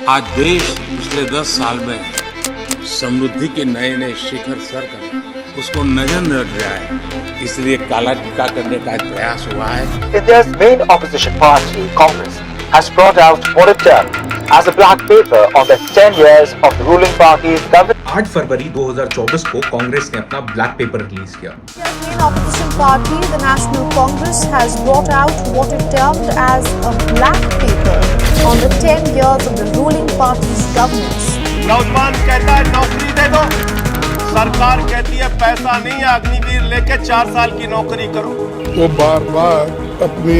आज देश पिछले 10 साल में समृद्धि के नए नए शिखर सर कर रहा है। उसको नजर न रख रहा है, इसलिए काला टीका करने का एक प्रयास हुआ है। India's main opposition party, Congress, has brought out what it termed as a black paper on the 10 years of the ruling party's government. 8 फरवरी 2024 को कांग्रेस ने अपना ब्लैक पेपर रिलीज किया। India's main opposition party, the National Congress, has brought out what it termed as a black paper on the 10 years of the ruling party's governance. नौजवान कहता है नौकरी दे दो, सरकार कहती है पैसा नहीं है, अग्निवीर लेके 4 साल की नौकरी करो। वो बार बार अपनी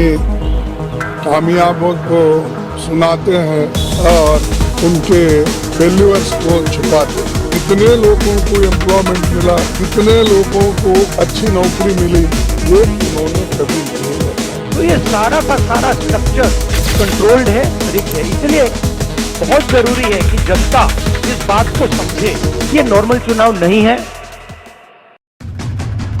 कामयाबों को सुनाते हैं और उनके फेल्यूर्स को छुपाते हैं। कितने लोगों को एम्प्लॉयमेंट मिला, कितने लोगों को अच्छी नौकरी मिली, ये उन्होंने कभी नहीं बताया। तो ये सारा का सारा स्ट्रक्चर कंट्रोल्ड है, रिग्ड है। इसलिए बहुत जरूरी है कि जनता इस बात को समझे कि ये नॉर्मल चुनाव नहीं है,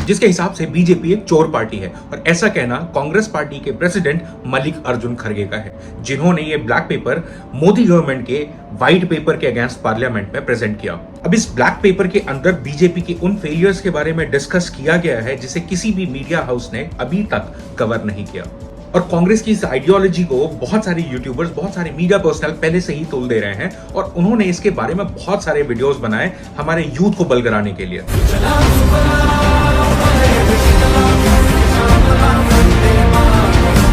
जिसके हिसाब से बीजेपी एक चोर पार्टी है। और ऐसा कहना कांग्रेस पार्टी के प्रेसिडेंट मल्लिकार्जुन खड़गे का है, जिन्होंने ये ब्लैक पेपर मोदी गवर्नमेंट के व्हाइट पेपर के अगेंस्ट पार्लियामेंट में प्रेजेंट किया। अब इस ब्लैक पेपर के अंदर बीजेपी के उन फेलियर्स के बारे में डिस्कस किया गया है जिसे किसी भी मीडिया हाउस ने अभी तक कवर नहीं किया। और कांग्रेस की इस आइडियोलॉजी को बहुत सारे यूट्यूबर्स, बहुत सारे मीडिया पर्सनल पहले से ही तोल दे रहे हैं और उन्होंने इसके बारे में बहुत सारे वीडियोस बनाए हमारे यूथ को बलगराने के लिए।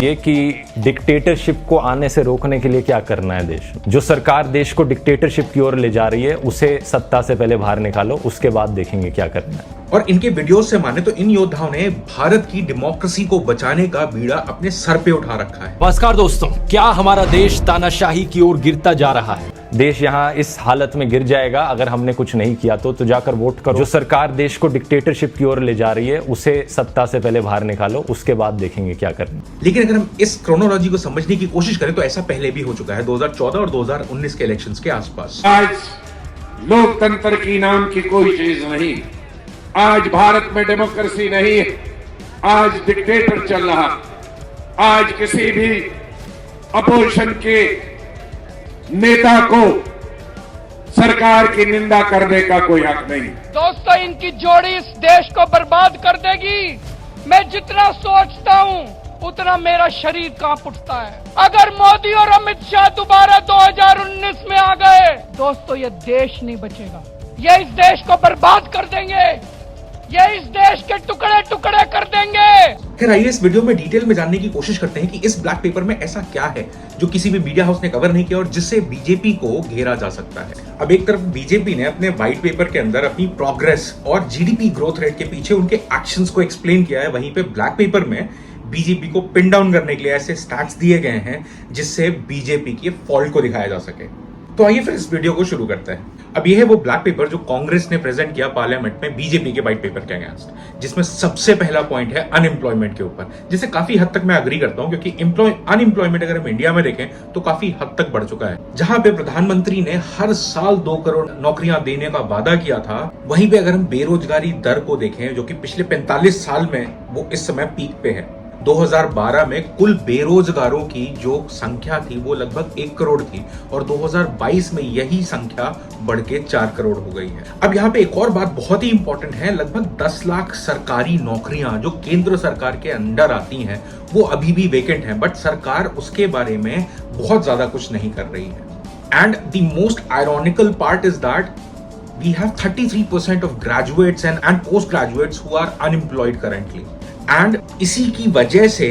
ये कि डिक्टेटरशिप को आने से रोकने के लिए क्या करना है देश, जो सरकार देश को डिक्टेटरशिप की ओर ले जा रही है उसे सत्ता से पहले बाहर निकालो, उसके बाद देखेंगे क्या करना है। और इनके वीडियोस से माने तो इन योद्धाओं ने भारत की डेमोक्रेसी को बचाने का बीड़ा अपने सर पे उठा रखा है। नमस्कार दोस्तों, क्या हमारा देश तानाशाही की ओर गिरता जा रहा है? देश यहाँ इस हालत में गिर जाएगा अगर हमने कुछ नहीं किया तो जाकर वोट करो। जो सरकार देश को डिक्टेटरशिप की ओर ले जा रही है उसे सत्ता से पहले बाहर निकालो, उसके बाद देखेंगे क्या करना। लेकिन अगर हम इस क्रोनोलॉजी को समझने की कोशिश करें तो ऐसा पहले भी हो चुका है 2014 और 2019 के इलेक्शंस के आसपास। आज लोकतंत्र की नाम की कोई चीज नहीं, आज भारत में डेमोक्रेसी नहीं है, आज डिक्टेटर चल रहा। आज किसी भी अपोजिशन के नेता को सरकार की निंदा करने का कोई हक नहीं। दोस्तों, इनकी जोड़ी इस देश को बर्बाद कर देगी। मैं जितना सोचता हूँ उतना मेरा शरीर कांप उठता है। अगर मोदी और अमित शाह दोबारा 2019 में आ गए, दोस्तों ये देश नहीं बचेगा, ये इस देश को बर्बाद कर देंगे, ये इस देश के टुकड़े टुकड़े कर देंगे। फिर आइए इस वीडियो में डिटेल में जानने की कोशिश करते हैं कि इस ब्लैक पेपर में ऐसा क्या है जो किसी भी मीडिया हाउस ने कवर नहीं किया और जिससे बीजेपी को घेरा जा सकता है। अब एक तरफ बीजेपी ने अपने व्हाइट पेपर के अंदर अपनी प्रोग्रेस और जीडीपी ग्रोथ रेट के पीछे उनके एक्शंस को एक्सप्लेन किया है, वहीं पे ब्लैक पेपर में बीजेपी को पिन डाउन करने के लिए ऐसे स्टैट्स दिए गए हैं जिससे बीजेपी की फॉल्ट को दिखाया जा सके। तो आइए फिर इस वीडियो को शुरू करते हैं। अब यह है वो ब्लैक पेपर जो कांग्रेस ने प्रेजेंट किया पार्लियामेंट में बीजेपी के व्हाइट पेपर के अगेंस्ट, जिसमें सबसे पहला पॉइंट है अनएम्प्लॉयमेंट के ऊपर, जिसे काफी हद तक मैं अग्री करता हूं क्योंकि अनएम्प्लॉयमेंट अगर हम इंडिया में देखें तो काफी हद तक बढ़ चुका है। जहां पे प्रधानमंत्री ने हर साल 2 करोड़ नौकरियां देने का वादा किया था, वहीं पे अगर हम बेरोजगारी दर को देखें जो कि पिछले 45 साल में वो इस समय पीक पे है। 2012 में कुल बेरोजगारों की जो संख्या थी वो लगभग 1 करोड़ थी और 2022 में यही संख्या बढ़ के 4 करोड़ हो गई है। अब यहाँ पे एक और बात बहुत ही इंपॉर्टेंट है, लगभग 10 लाख सरकारी नौकरियां जो केंद्र सरकार के अंडर आती हैं वो अभी भी वेकेंट हैं, बट सरकार उसके बारे में बहुत ज्यादा कुछ नहीं कर रही है। And the most ironical part is that we have 33% of graduates and post graduates who are unemployed currently. And इसी की वजह से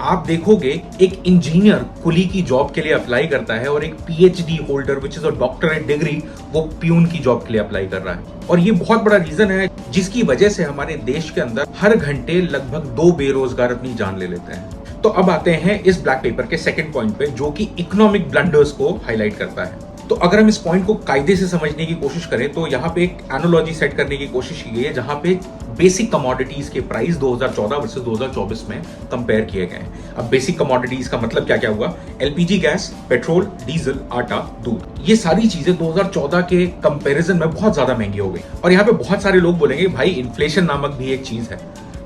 आप देखोगे एक इंजीनियर कुली की जॉब के लिए अप्लाई करता है और एक PhD holder which is a doctorate degree वो प्यून की जॉब के लिए अप्लाई कर रहा है। और ये बहुत बड़ा रीजन है जिसकी वजह से हमारे देश के अंदर हर घंटे लगभग 2 बेरोजगार अपनी जान ले लेते हैं। तो अब आते हैं इस ब्लैक पेपर के सेकंड पॉइंट पे जो कि इकोनॉमिक ब्लंडर्स को हाईलाइट करता है। तो अगर हम इस पॉइंट को कायदे से समझने की कोशिश करें तो यहाँ पे एक एनालॉजी सेट करने की कोशिश की गई है जहां पे बेसिक कमोडिटीज के प्राइस 2014 वर्सेस 2024 में कंपेयर किए गए हैं। अब बेसिक कमोडिटीज का मतलब क्या क्या हुआ? एलपीजी गैस, पेट्रोल, डीजल, आटा, दूध, ये सारी चीजें 2014 के कंपैरिजन में बहुत ज्यादा महंगी हो गई। और यहाँ पे बहुत सारे लोग बोलेंगे भाई इन्फ्लेशन नामक भी एक चीज है।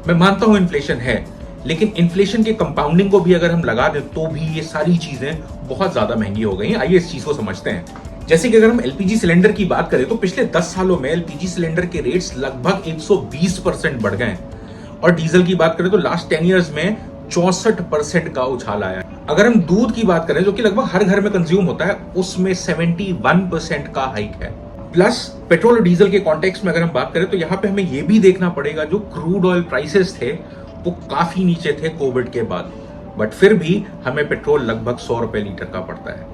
मैं मानता हूं इन्फ्लेशन है, लेकिन इन्फ्लेशन के कंपाउंडिंग को भी अगर हम लगा दें तो भी ये सारी चीजें बहुत ज्यादा महंगी हो गई। आइए इस चीज को समझते हैं। जैसे कि अगर हम एलपीजी सिलेंडर की बात करें तो पिछले 10 सालों में एलपीजी सिलेंडर के रेट्स लगभग 120% बढ़ गए और डीजल की बात करें तो लास्ट 10 इयर्स में 64% का उछाल आया है। अगर हम दूध की बात करें जो कि लगभग हर घर में कंज्यूम होता है, उसमें 71% का हाइक है। प्लस पेट्रोल और डीजल के कॉन्टेक्स्ट में अगर हम बात करें तो यहाँ पे हमें यह भी देखना पड़ेगा, जो क्रूड ऑयल प्राइसेस थे वो काफी नीचे थे कोविड के बाद, बट फिर भी हमें पेट्रोल लगभग 100 रुपए लीटर का पड़ता है।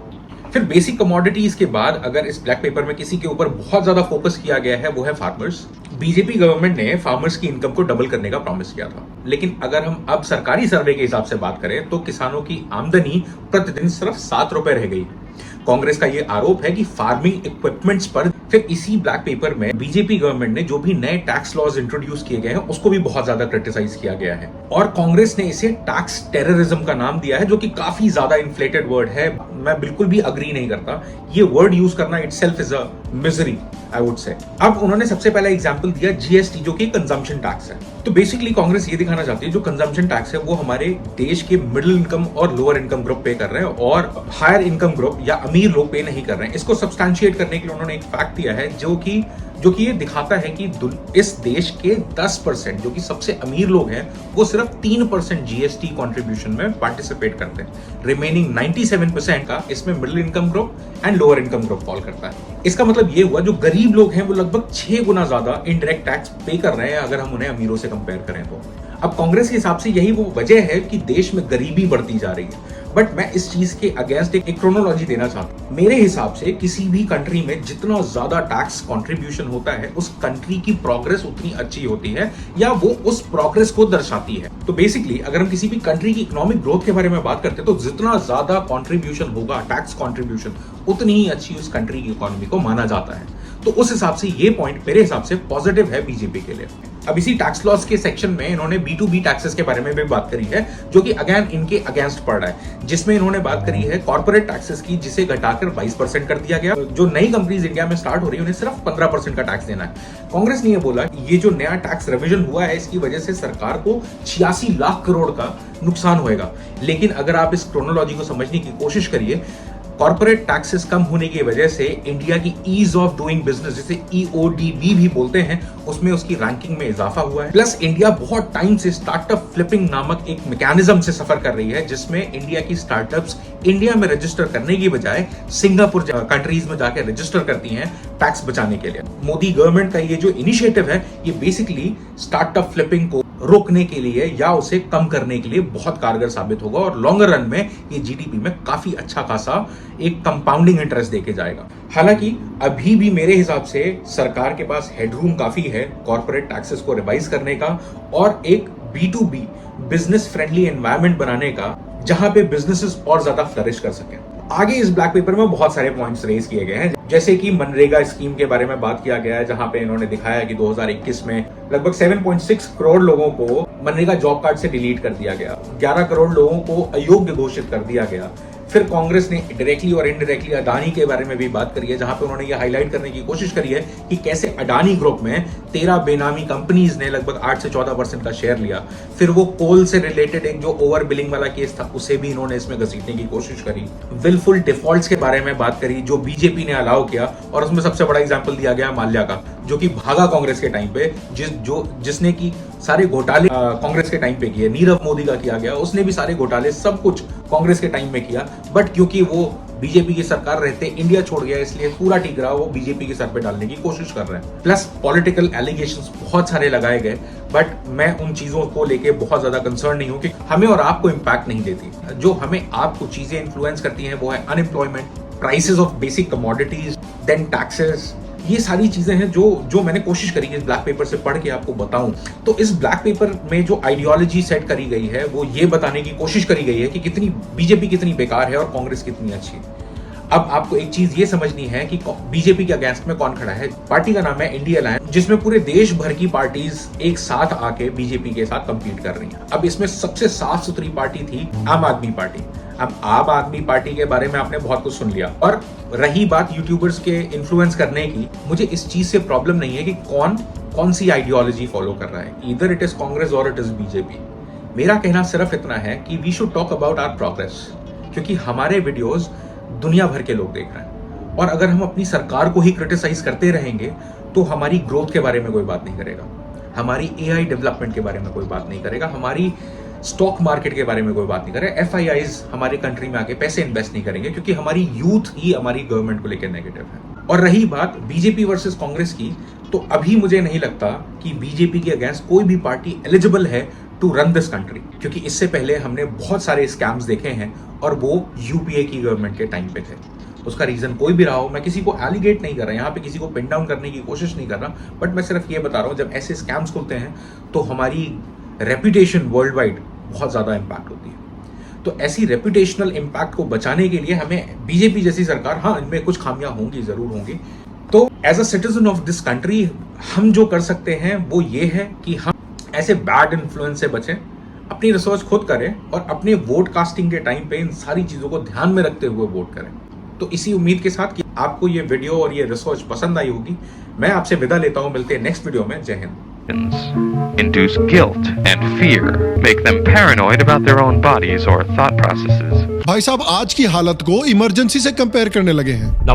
फिर बेसिक कमोडिटीज के बाद अगर इस ब्लैक पेपर में किसी के ऊपर बहुत ज्यादा फोकस किया गया है वो है फार्मर्स। बीजेपी गवर्नमेंट ने फार्मर्स की इनकम को डबल करने का प्रॉमिस किया था, लेकिन अगर हम अब सरकारी सर्वे के हिसाब से बात करें तो किसानों की आमदनी प्रतिदिन सिर्फ 7 रुपए रह गई। कांग्रेस का यह आरोप है कि फार्मिंग इक्विपमेंट्स पर फिर इसी ब्लैक पेपर में बीजेपी गवर्नमेंट ने जो भी नए टैक्स लॉज इंट्रोड्यूस किए गए हैं उसको भी बहुत ज्यादा क्रिटिसाइज किया गया है और कांग्रेस ने इसे टैक्स टेररिज्म का नाम दिया है, जो कि काफी ज्यादा इन्फ्लेटेड वर्ड है। मैं बिल्कुल भी अग्री नहीं करता। ये वर्ड यूज करना itself is a misery, I would say. अब उन्होंने सबसे पहला एग्जांपल दिया जीएसटी, जो कि कंजम्पशन टैक्स है। तो बेसिकली कांग्रेस ये दिखाना चाहती है जो कंजम्पशन टैक्स है वो हमारे देश के मिडिल इनकम और लोअर इनकम ग्रुप पे कर रहे हैं और हायर इनकम ग्रुप या अमीर लोग पे नहीं कर रहे हैं। इसको सब्सटैंशिएट करने के लिए उन्होंने एक फैक्ट दिया है जो कि ये दिखाता है कि इस देश के 10% जो कि सबसे अमीर लोग हैं वो सिर्फ 3% जीएसटी कंट्रीब्यूशन में पार्टिसिपेट करते हैं। रिमेनिंग 97% का इसमें middle income group and lower income group fall करता है। इसका मतलब ये हुआ जो गरीब लोग हैं वो लगभग 6 गुना ज्यादा इनडायरेक्ट टैक्स पे कर रहे हैं अगर हम उन्हें अमीरों से कंपेयर करें तो। अब कांग्रेस के हिसाब से यही वो वजह है कि देश में गरीबी बढ़ती जा रही है, बट मैं इस चीज के अगेंस्ट एक क्रोनोलॉजी देना चाहता हूं। मेरे हिसाब से किसी भी कंट्री में जितना ज्यादा टैक्स कंट्रीब्यूशन होता है उस कंट्री की प्रोग्रेस उतनी अच्छी होती है या वो उस प्रोग्रेस को दर्शाती है। तो बेसिकली अगर हम किसी भी कंट्री की इकोनॉमिक ग्रोथ के बारे में बात करते हैं तो जितना ज्यादा कंट्रीब्यूशन होगा टैक्स कंट्रीब्यूशन उतनी ही अच्छी उस कंट्री की इकोनॉमी को माना जाता है। तो उस हिसाब से ये पॉइंट मेरे हिसाब से पॉजिटिव है बीजेपी के लिए। अब इसी टैक्स लॉस के सेक्शन में इन्होंने B2B टैक्सेस के बारे में भी बात करी है, जो कि अगेन इनके अगेंस्ट पड़ रहा है, जिसमें इन्होंने बात करी है कॉर्पोरेट टैक्सेस की, जिसे घटाकर 22% कर दिया गया। जो नई कंपनीज इंडिया में स्टार्ट हो रही है उन्हें सिर्फ 15% का टैक्स देना है। कांग्रेस ने यह बोला कि ये जो नया टैक्स रिविजन हुआ है इसकी वजह से सरकार को 86 लाख करोड़ का नुकसान होएगा। लेकिन अगर आप इस क्रोनोलॉजी को समझने की कोशिश करिए, कॉर्पोरेट टैक्सेस कम होने की वजह से इंडिया की ईज ऑफ डूइंग बिजनेस, जिसे EODB भी बोलते हैं, उसमें उसकी रैंकिंग में इजाफा हुआ है। प्लस इंडिया बहुत टाइम से स्टार्टअप फ्लिपिंग नामक एक मैकेनिज्म से सफर कर रही है, जिसमें इंडिया की स्टार्टअप्स इंडिया में रजिस्टर करने की बजाय सिंगापुर कंट्रीज में जाकर रजिस्टर करती हैं टैक्स बचाने के लिए। मोदी गवर्नमेंट का ये जो इनिशिएटिव है ये बेसिकली स्टार्टअप फ्लिपिंग को रोकने के लिए या उसे कम करने के लिए बहुत कारगर साबित होगा और लॉन्गर रन में ये जीडीपी में काफी अच्छा खासा एक कंपाउंडिंग इंटरेस्ट देके जाएगा। हालांकि अभी भी मेरे हिसाब से सरकार के पास हेडरूम काफी है कॉर्पोरेट टैक्सेस को रिवाइज करने का और एक B2B बिजनेस फ्रेंडली एनवायरनमेंट बनाने का, जहां पे बिजनेसेस और ज्यादा फ्लरिश कर सकें। आगे इस ब्लैक पेपर में बहुत सारे पॉइंट्स रेज किए गए हैं, जैसे कि मनरेगा स्कीम के बारे में बात किया गया है, जहां पे इन्होंने दिखाया कि 2021 में लगभग 7.6 करोड़ लोगों को मनरेगा जॉब कार्ड से डिलीट कर दिया गया, 11 करोड़ लोगों को अयोग्य घोषित कर दिया गया। फिर कांग्रेस ने डायरेक्टली और इनडायरेक्टली अडानी के बारे में भी बात करी है, जहां पे उन्होंने ये हाईलाइट करने की कोशिश करी है कि कैसे अडानी ग्रुप में 13 बेनामी कंपनीज ने लगभग 8 से 14% का शेयर लिया। फिर वो कोल से रिलेटेड एक जो ओवर बिलिंग वाला केस था उसे भी इन्होंने इसमें घसीटने की कोशिश करी। विलफुल डिफॉल्ट्स के बारे में बात करी जो बीजेपी ने अलाउ किया, और उसमें सबसे बड़ा एग्जाम्पल दिया गया माल्या का, जो कि भागा कांग्रेस के टाइम पे, जिसने की सारे घोटाले कांग्रेस के टाइम पे किए। नीरव मोदी का किया गया, उसने भी सारे घोटाले सब कुछ कांग्रेस के टाइम में किया, बट क्योंकि वो बीजेपी की सरकार रहते इंडिया छोड़ गया, इसलिए पूरा टिकरा वो बीजेपी के सर पे डालने की कोशिश कर रहे हैं। प्लस पॉलिटिकल एलिगेशंस बहुत सारे लगाए गए, बट मैं उन चीजों को लेके बहुत ज्यादा कंसर्न नहीं हूं कि हमें और आपको इंपैक्ट नहीं देती। जो हमें आपको चीजें इन्फ्लुएंस करती हैं वो है unemployment, prices of basic commodities, then taxes. ये सारी चीजें हैं जो मैंने कोशिश करी इस ब्लैक पेपर से पढ़ के आपको बताऊं। तो इस ब्लैक पेपर में जो आइडियोलॉजी सेट करी गई है वो ये बताने की कोशिश करी गई है कि कितनी बीजेपी कितनी बेकार है और कांग्रेस कितनी अच्छी है। अब आपको एक चीज ये समझनी है कि बीजेपी के अगेंस्ट में कौन खड़ा है। पार्टी का नाम है इंडिया अलायंस, जिसमें पूरे देश भर की पार्टीज एक साथ आके बीजेपी के साथ कंपीट कर रही हैं। अब इसमें सबसे साफ सुथरी पार्टी थी आम आदमी पार्टी। अब आम आदमी पार्टी के बारे में आपने बहुत कुछ सुन लिया, और रही बात यूट्यूबर्स के इन्फ्लुएंस करने की, मुझे इस चीज से प्रॉब्लम नहीं है कि कौन सी आइडियोलॉजी फॉलो कर रहा है, ईदर इट इज कांग्रेस और इट इज बीजेपी। मेरा कहना सिर्फ इतना है कि we should talk about our progress, क्योंकि हमारे वीडियोस दुनिया भर के लोग देख रहे हैं। और अगर हम अपनी सरकार को ही क्रिटिसाइज करते रहेंगे तो हमारी ग्रोथ के बारे में कोई बात नहीं करेगा, हमारी एआई डेवलपमेंट के बारे में कोई बात नहीं करेगा, हमारी स्टॉक मार्केट के बारे में कोई बात नहीं करेगा, एफआईआईज हमारे कंट्री में आके पैसे इन्वेस्ट नहीं करेंगे, क्योंकि हमारी यूथ ही हमारी गवर्नमेंट को लेकर नेगेटिव है। और रही बात बीजेपी वर्सेस कांग्रेस की, तो अभी मुझे नहीं लगता कि बीजेपी के अगेंस्ट कोई भी पार्टी एलिजिबल है टू रन दिस कंट्री, क्योंकि इससे पहले हमने बहुत सारे स्कैम्स देखे हैं और वो यूपीए की गवर्नमेंट के टाइम पे थे। उसका रीजन कोई भी रहा हो, मैं किसी को एलिगेट नहीं कर रहा, यहाँ पे किसी को पिन डाउन करने की कोशिश नहीं कर रहा, बट मैं सिर्फ ये बता रहा हूँ जब ऐसे स्कैम्स खुलते हैं तो हमारी रेपुटेशन वर्ल्ड वाइड बहुत ज्यादा इंपैक्ट होती है। तो ऐसी रेपुटेशनल इंपैक्ट को बचाने के लिए हमें बीजेपी जैसी सरकार, हाँ इनमें कुछ खामियां होंगी, जरूर होंगी, तो as a citizen of this country हम जो कर सकते हैं वो ये है कि हम ऐसे बैड इन्फ्लुएंस से बचें, अपनी रिसर्च खुद करें और अपने वोट कास्टिंग के टाइम पे इन सारी चीजों को ध्यान में रखते हुए वोट करें। तो इसी उम्मीद के साथ कि आपको ये वीडियो और ये रिसर्च पसंद आई होगी, मैं आपसे विदा लेता हूं। मिलते हैं नेक्स्ट वीडियो में। जय Hind. Induce guilt and fear, make them paranoid about their own bodies or thought processes. भाई साहब आज की हालत को इमरजेंसी से कंपेयर करने लगे हैं।